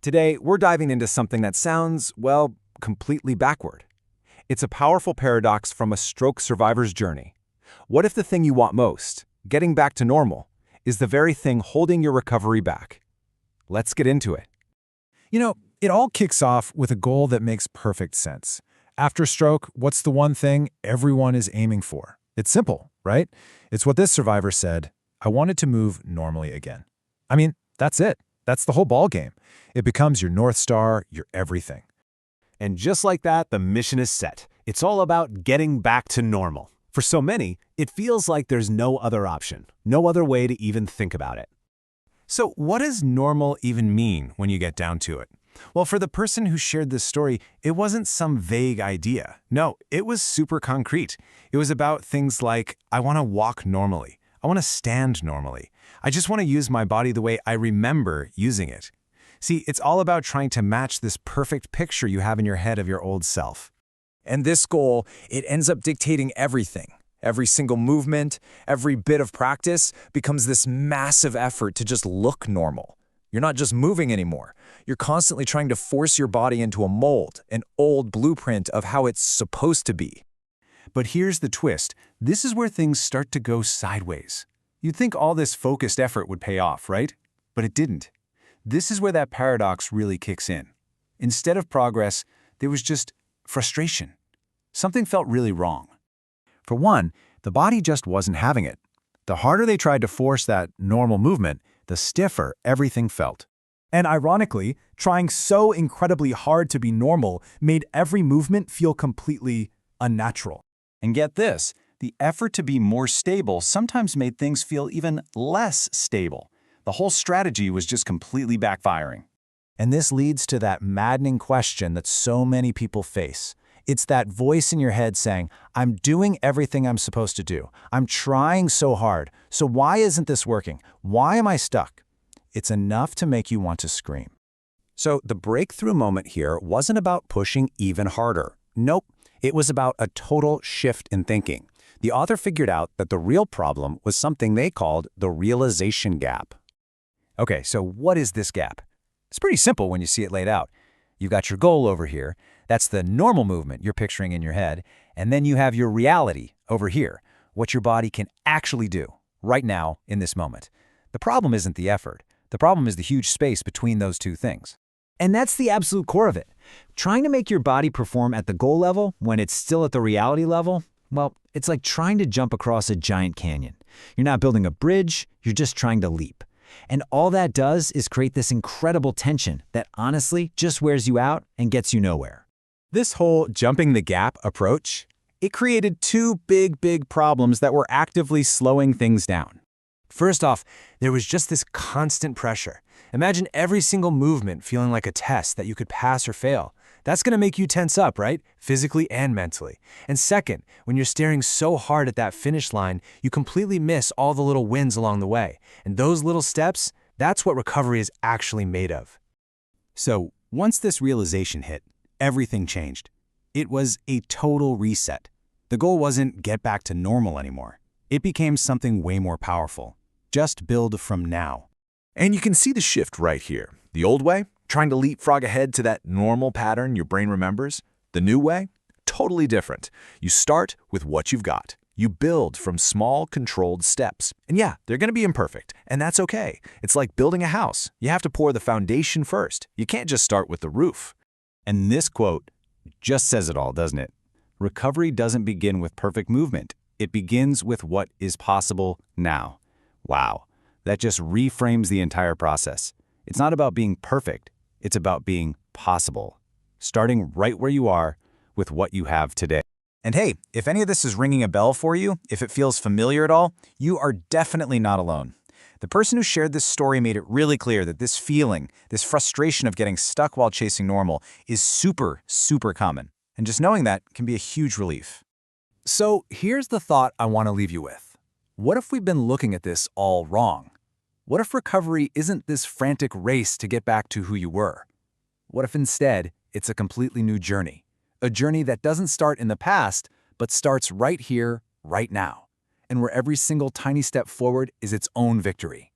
Today, we're diving into something that sounds, well, completely backward. It's a powerful paradox from a stroke survivor's journey. What if the thing you want most, getting back to normal, is the very thing holding your recovery back? Let's get into it. It all kicks off with a goal that makes perfect sense. After stroke, what's the one thing everyone is aiming for? It's simple, right? It's what this survivor said: I wanted to move normally again. I mean, that's it. That's the whole ball game. It becomes your North Star, your everything. And just like that, the mission is set. It's all about getting back to normal. For so many, it feels like there's no other option, no other way to even think about it. So what does normal even mean when you get down to it? Well, for the person who shared this story, it wasn't some vague idea. No, it was super concrete. It was about things like, I want to walk normally. I want to stand normally. I just want to use my body the way I remember using it. See, it's all about trying to match this perfect picture you have in your head of your old self. And this goal, it ends up dictating everything. Every single movement, every bit of practice becomes this massive effort to just look normal. You're not just moving anymore. You're constantly trying to force your body into a mold, an old blueprint of how it's supposed to be. But here's the twist. This is where things start to go sideways. You'd think all this focused effort would pay off, right? But it didn't. This is where that paradox really kicks in. Instead of progress, there was just frustration. Something felt really wrong. For one, the body just wasn't having it. The harder they tried to force that normal movement, the stiffer everything felt. And ironically, trying so incredibly hard to be normal made every movement feel completely unnatural. And get this, the effort to be more stable sometimes made things feel even less stable. The whole strategy was just completely backfiring. And this leads to that maddening question that so many people face. It's that voice in your head saying, I'm doing everything I'm supposed to do. I'm trying so hard. So why isn't this working? Why am I stuck? It's enough to make you want to scream. So the breakthrough moment here wasn't about pushing even harder. Nope, it was about a total shift in thinking. The author figured out that the real problem was something they called the realization gap. Okay, so what is this gap? It's pretty simple when you see it laid out. You've got your goal over here. That's the normal movement you're picturing in your head. And then you have your reality over here, what your body can actually do right now in this moment. The problem isn't the effort. The problem is the huge space between those two things. And that's the absolute core of it. Trying to make your body perform at the goal level when it's still at the reality level, well, it's like trying to jump across a giant canyon. You're not building a bridge, you're just trying to leap. And all that does is create this incredible tension that honestly just wears you out and gets you nowhere. This whole jumping the gap approach, it created two big problems that were actively slowing things down. First off, there was just this constant pressure. Imagine every single movement feeling like a test that you could pass or fail. That's going to make you tense up, right? Physically and mentally. And second, when you're staring so hard at that finish line, you completely miss all the little wins along the way. And those little steps, that's what recovery is actually made of. So once this realization hit, everything changed. It was a total reset. The goal wasn't get back to normal anymore. It became something way more powerful. Just build from now. And you can see the shift right here. The old way, trying to leapfrog ahead to that normal pattern your brain remembers. The new way, totally different. You start with what you've got. You build from small, controlled steps. And yeah, they're going to be imperfect, and that's okay. It's like building a house. You have to pour the foundation first. You can't just start with the roof. And this quote just says it all, doesn't it? Recovery doesn't begin with perfect movement. It begins with what is possible now. Wow, that just reframes the entire process. It's not about being perfect. It's about being possible, starting right where you are with what you have today. And hey, if any of this is ringing a bell for you, if it feels familiar at all, you are definitely not alone. The person who shared this story made it really clear that this feeling, this frustration of getting stuck while chasing normal, is super common. And just knowing that can be a huge relief. So here's the thought I want to leave you with. What if we've been looking at this all wrong? What if recovery isn't this frantic race to get back to who you were? What if instead it's a completely new journey? A journey that doesn't start in the past, but starts right here, right now, and where every single tiny step forward is its own victory.